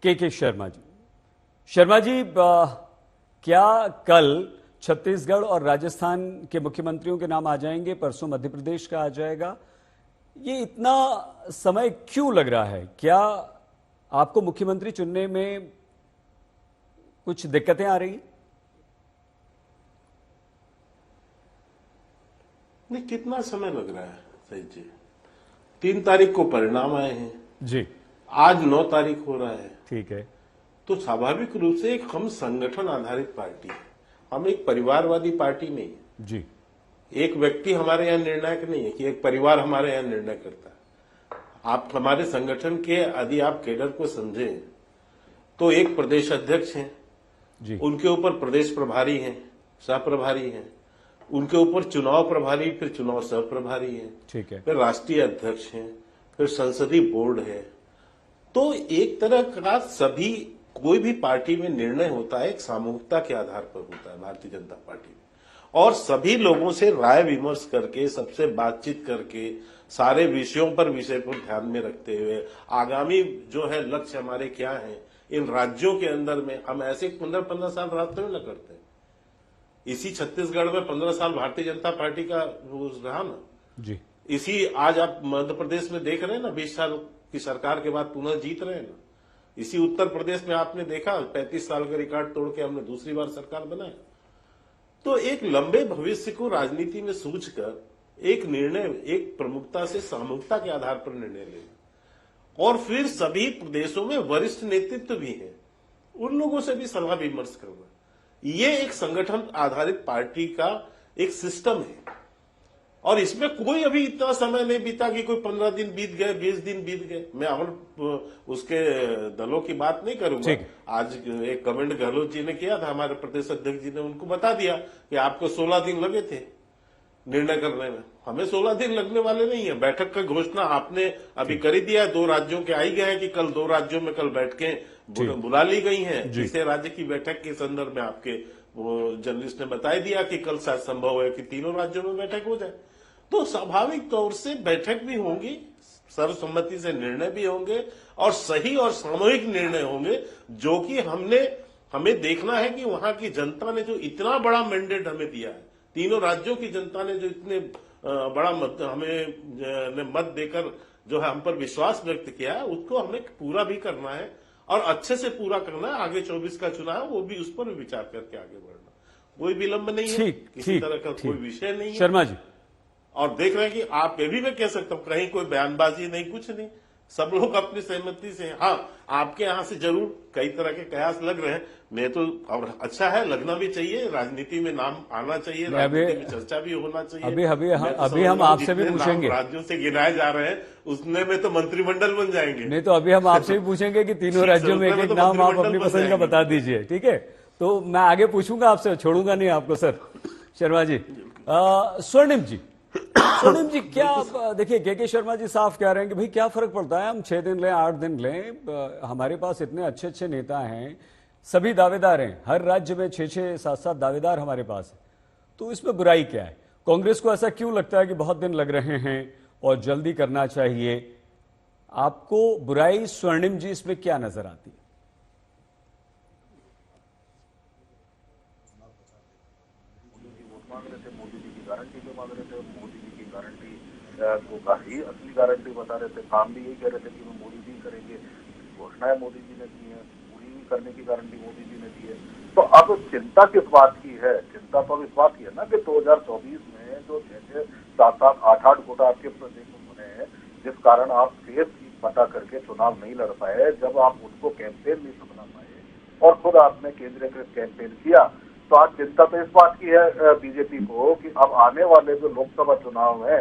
के शर्मा जी। शर्मा जी, क्या कल छत्तीसगढ़ और राजस्थान के मुख्यमंत्रियों के नाम आ जाएंगे, परसों मध्य प्रदेश का आ जाएगा? ये इतना समय क्यों लग रहा है? क्या आपको मुख्यमंत्री चुनने में कुछ दिक्कतें आ रही? नहीं, कितना समय लग रहा है सहित जी? 3 तारीख को परिणाम आए हैं जी, आज 9 तारीख हो रहा है। ठीक है। तो स्वाभाविक रूप से हम संगठन आधारित पार्टी है, हम एक परिवारवादी पार्टी नहीं है जी। एक व्यक्ति हमारे यहाँ निर्णायक नहीं है कि एक परिवार हमारे यहाँ निर्णय करता है। आप हमारे संगठन के यदि आप कैडर को समझें तो एक प्रदेश अध्यक्ष हैं जी, उनके ऊपर प्रदेश प्रभारी हैं, सह प्रभारी हैं, उनके ऊपर चुनाव प्रभारी, फिर चुनाव सह प्रभारी हैं, ठीक है, फिर राष्ट्रीय अध्यक्ष हैं, फिर संसदीय बोर्ड है। तो एक तरह का सभी कोई भी पार्टी में निर्णय होता है एक सामूहिकता के आधार पर होता है भारतीय जनता पार्टी में, और सभी लोगों से राय विमर्श करके, सबसे बातचीत करके, सारे विषयों पर विषय को ध्यान में रखते हुए आगामी जो है लक्ष्य हमारे क्या है इन राज्यों के अंदर में, हम ऐसे 15-15 साल रास्ते में न करते। इसी छत्तीसगढ़ में 15 साल भारतीय जनता पार्टी का रहा ना जी। इसी आज आप मध्य प्रदेश में देख रहे हैं ना, 20 साल की सरकार के बाद पुनः जीत रहे हैं ना। इसी उत्तर प्रदेश में आपने देखा 35 साल का रिकॉर्ड तोड़ के हमने दूसरी बार सरकार बनाया। तो एक लंबे भविष्य को राजनीति में सूझकर एक निर्णय, एक प्रमुखता से सामूहिकता के आधार पर निर्णय लेना, और फिर सभी प्रदेशों में वरिष्ठ नेतृत्व भी है, उन लोगों से भी सलाह विमर्श करना, ये एक संगठन आधारित पार्टी का एक सिस्टम है। और इसमें कोई अभी इतना समय नहीं बीता कि कोई 15 दिन बीत गए, 20 दिन बीत गए। मैं और उसके दलों की बात नहीं करूंगा। आज एक कमेंट गहलोत जी ने किया था, हमारे प्रदेश अध्यक्ष जी ने उनको बता दिया कि आपको 16 दिन लगे थे निर्णय करने में, हमें 16 दिन लगने वाले नहीं है। बैठक का घोषणा आपने अभी कर ही दिया है, 2 राज्यों के आई गए हैं कि कल 2 राज्यों में कल बैठकें बुला ली गई हैं। तीसरे राज्य की बैठक के संदर्भ में आपके जर्नलिस्ट ने बता दिया कि कल शायद संभव है कि 3 राज्यों में बैठक हो जाए। तो स्वाभाविक तौर से बैठक भी होंगी, सर्वसम्मति से निर्णय भी होंगे, और सही और सामूहिक निर्णय होंगे, जो कि हमें देखना है कि वहां की जनता ने जो इतना बड़ा मैंडेट हमें दिया है, 3 राज्यों की जनता ने जो इतने बड़ा हमें मत देकर जो है हम पर विश्वास व्यक्त किया है, उसको हमें पूरा भी करना है और अच्छे से पूरा करना है। आगे 24 का चुनाव, वो भी उस पर भी विचार करके आगे बढ़ना, कोई विलंब नहीं है, किसी तरह का कोई विषय नहीं है। शर्मा जी, और देख रहे हैं कि आप ये भी मैं कह सकता हूं, कहीं कोई बयानबाजी नहीं, कुछ नहीं, सब लोग अपनी सहमति से। हाँ, आपके यहां से जरूर कई तरह के कयास लग रहे हैं, मैं तो, और अच्छा है, लगना भी चाहिए, राजनीति में नाम आना चाहिए, राजनीति में चर्चा भी होना चाहिए। अभी हम आपसे भी पूछेंगे, राज्यों से गिनाए जा रहे हैं उसने में तो मंत्रिमंडल बन जाएंगे। नहीं तो अभी हम आपसे भी पूछेंगे कि 3 राज्यों में एक नाम आप अपनी पसंद का बता दीजिए, ठीक है? तो मैं आगे पूछूंगा आपसे, छोड़ूंगा नहीं आपको सर। शर्मा जी, स्वर्णिम जी, क्या देखिए, के शर्मा जी साफ कह रहे हैं कि भाई क्या फर्क पड़ता है, हम 6 दिन लें, 8 दिन लें, हमारे पास इतने अच्छे अच्छे नेता हैं, सभी दावेदार हैं, हर राज्य में 6-6, 7-7 दावेदार हमारे पास है, तो इसमें बुराई क्या है? कांग्रेस को ऐसा क्यों लगता है कि बहुत दिन लग रहे हैं और जल्दी करना चाहिए? आपको बुराई स्वर्णिम जी इसमें क्या नजर आती है? गारंटी जो मांग रहे थे, मोदी जी की गारंटी को का ही असली गारंटी बता रहे थे, काम भी यही कह रहे थे कि वो मोदी जी करेंगे, घोषणाएं मोदी जी ने की है, पूरी करने की गारंटी मोदी जी ने दी है। तो अब चिंता किस बात की है? चिंता तो अब इस बात की है ना कि 2024 में जो 6-6, 7-7, 8-8 घोटा आपके प्रदेश में बने हैं, जिस कारण आप फेस की पता करके चुनाव नहीं लड़ पाए, जब आप उसको कैंपेन नहीं बना पाए और खुद आपने केंद्रीकृत कैंपेन किया, तो आज चिंता तो इस बात की है बीजेपी को कि अब आने वाले जो लोकसभा चुनाव है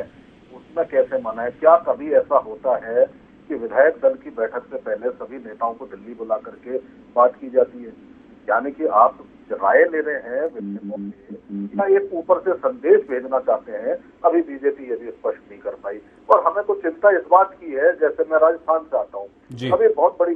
उसमें कैसे मनाए। क्या कभी ऐसा होता है कि विधायक दल की बैठक से पहले सभी नेताओं को दिल्ली बुला करके बात की जाती है? यानी कि आप राय ले रहे हैं विधायकों से, या एक ऊपर से संदेश भेजना चाहते हैं? अभी बीजेपी ये भी स्पष्ट नहीं कर पाई। और हमें तो चिंता इस बात की है, जैसे मैं राजस्थान से आता हूँ, अभी बहुत बड़ी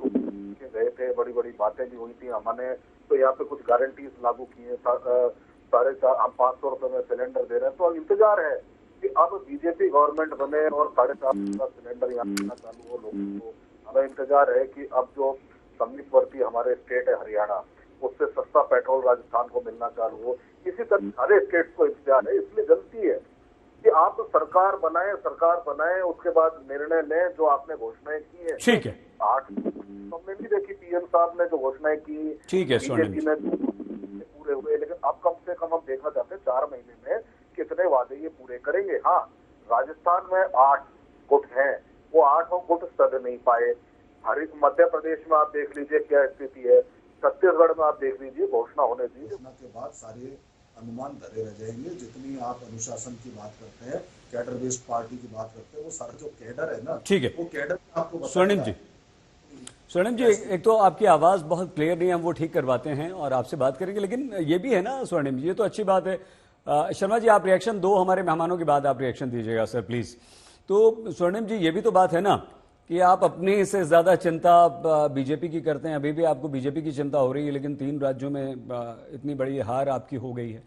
गए थे, बड़ी बड़ी बातें भी हुई थी, हमने तो यहाँ पे कुछ गारंटीज लागू की है, 4.5 हम 500 रुपए में सिलेंडर दे रहे हैं। तो अब इंतजार है कि अब बीजेपी गवर्नमेंट बने और 4.5 सिलेंडर यहाँ चालू हो लोगों को। हमें इंतजार है कि अब जो संयुक्त हमारे स्टेट है हरियाणा, उससे सस्ता पेट्रोल राजस्थान को मिलना चालू हो। इसी तरह सारे स्टेट्स को इंतजार है। इसलिए गलती है कि आप सरकार बनाए, उसके बाद निर्णय लें जो आपने घोषणाएं की है। ठीक है, 8 हमने भी देखी, पीएम साहब ने जो घोषणाएं की, ठीक है स्वर्णिम बीजेपी जी। में पूरे हुए, लेकिन अब कम से कम हम देखना चाहते हैं 4 महीने में कितने वादे ये पूरे करेंगे। हाँ, राजस्थान में 8 गुट हैं, वो 8 गुट सद नहीं पाए। मध्य प्रदेश में आप देख लीजिए क्या स्थिति है, छत्तीसगढ़ में आप देख लीजिए, घोषणा होने दीजिए। घोषणा के बाद सारे अनुमान धरे रह जाएंगे। जितनी आप अनुशासन की बात करते हैं, कैडर बेस्ड पार्टी की बात करते हैं, वो सारा जो कैडर है ना, ठीक है, वो कैडर आपको बताएगा। स्वर्णिम जी, एक तो आपकी आवाज बहुत क्लियर नहीं है, हम वो ठीक करवाते हैं और आपसे बात करेंगे। लेकिन ये भी है ना स्वर्णिम जी, ये तो अच्छी बात है। शर्मा जी, आप रिएक्शन दो हमारे मेहमानों के बाद आप रिएक्शन दीजिएगा सर प्लीज। तो स्वर्णिम जी, ये भी तो बात है ना कि आप अपनी से ज्यादा चिंता बीजेपी की करते हैं। अभी भी आपको बीजेपी की चिंता हो रही है, लेकिन 3 राज्यों में इतनी बड़ी हार आपकी हो गई है,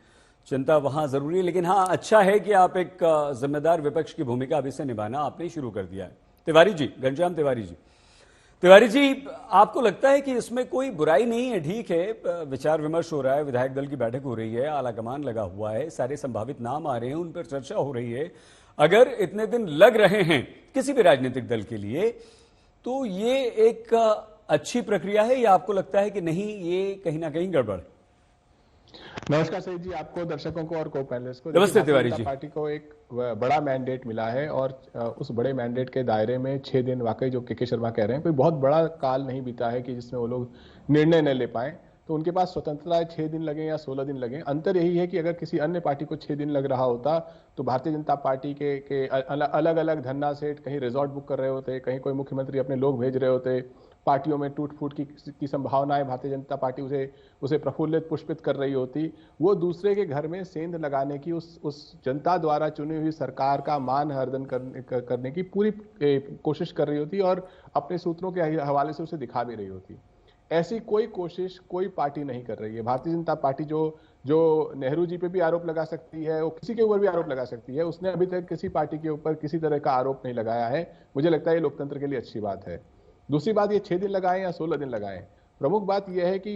चिंता वहां जरूरी है। लेकिन हाँ, अच्छा है कि आप एक जिम्मेदार विपक्ष की भूमिका अभी से निभाना आपने शुरू कर दिया है। तिवारी जी, घनश्याम तिवारी जी, आपको लगता है कि इसमें कोई बुराई नहीं है? ठीक है, विचार विमर्श हो रहा है, विधायक दल की बैठक हो रही है, आलाकमान लगा हुआ है, सारे संभावित नाम आ रहे हैं, उन पर चर्चा हो रही है। अगर इतने दिन लग रहे हैं किसी भी राजनीतिक दल के लिए, तो ये एक अच्छी प्रक्रिया है या आपको लगता है कि नहीं, ये कहीं ना कहीं गड़बड़? नमस्कार सही जी, आपको, दर्शकों को और को पैनलिस्ट को। नमस्ते तिवारी जी। पार्टी को एक बड़ा मैंडेट मिला है और उस बड़े मैंडेट के दायरे में 6 दिन, वाकई जो के शर्मा कह रहे हैं, कोई बहुत बड़ा काल नहीं बीता है कि जिसमें वो लोग निर्णय न ले पाए। तो उनके पास स्वतंत्रता है, 6 दिन लगे या 16 दिन लगे। अंतर यही है कि अगर किसी अन्य पार्टी को 6 दिन लग रहा होता तो भारतीय जनता पार्टी के अलग अलग धन्ना सेठ कहीं रिजॉर्ट बुक कर रहे होते, कहीं कोई मुख्यमंत्री अपने लोग भेज रहे होते, पार्टियों में टूट फूट की संभावनाएं भारतीय जनता पार्टी उसे प्रफुल्लित पुष्पित कर रही होती। वो दूसरे के घर में सेंध लगाने की, उस जनता द्वारा चुनी हुई सरकार का मान हर्दन करने की पूरी कोशिश कर रही होती और अपने सूत्रों के हवाले से उसे दिखा भी रही होती। ऐसी कोई कोशिश कोई पार्टी नहीं कर रही है। भारतीय जनता पार्टी जो नेहरू जी पे भी आरोप लगा सकती है, वो किसी के ऊपर भी आरोप लगा सकती है, उसने अभी तक किसी पार्टी के ऊपर किसी तरह का आरोप नहीं लगाया है। मुझे लगता है ये लोकतंत्र के लिए अच्छी बात है। दूसरी बात, ये 6 दिन लगाएं या 16 दिन लगाएं, प्रमुख बात यह है कि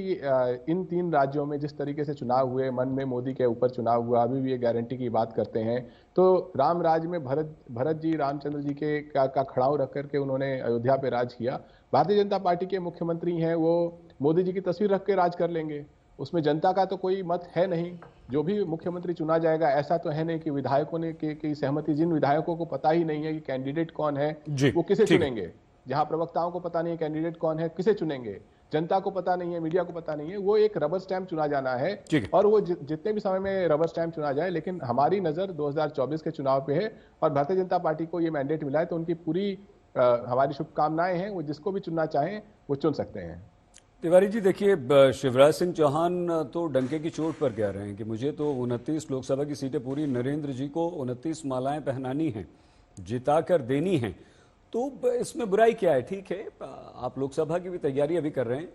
इन 3 राज्यों में जिस तरीके से चुनाव हुए, मन में मोदी के ऊपर चुनाव हुआ, अभी भी ये गारंटी की बात करते हैं। तो राम राज में भरत जी, रामचंद्र जी का खड़ाऊ रख करके उन्होंने अयोध्या पे राज किया। भारतीय जनता पार्टी के मुख्यमंत्री हैं, वो मोदी जी की तस्वीर रख के राज कर लेंगे। उसमें जनता का तो कोई मत है नहीं। जो भी मुख्यमंत्री चुना जाएगा, ऐसा तो है नहीं कि विधायकों ने की सहमति, जिन विधायकों को पता ही नहीं है कि कैंडिडेट कौन है वो किसे चुनेंगे, जहां प्रवक्ताओं को पता नहीं है कैंडिडेट कौन है किसे चुनेंगे, जनता को पता नहीं है, मीडिया को पता नहीं है, वो एक रबर स्टैंप चुना जाना है। और वो जितने भी समय में रबर स्टैंप चुना जाए, लेकिन हमारी नजर 2024 के चुनाव पे है और भारतीय जनता पार्टी को ये मैंडेट मिला है, तो उनकी पूरी हमारी शुभकामनाएं हैं। वो जिसको भी चुनना चाहें वो चुन सकते हैं। तिवारी जी, देखिए, शिवराज सिंह चौहान तो डंके की चोट पर कह रहे हैं कि मुझे तो 29 लोकसभा की सीटें पूरी नरेंद्र जी को 29 मालाएं पहनानी हैं, जिता कर देनी हैं। तो इसमें बुराई क्या है? ठीक है, आप लोकसभा की भी तैयारी अभी कर रहे हैं,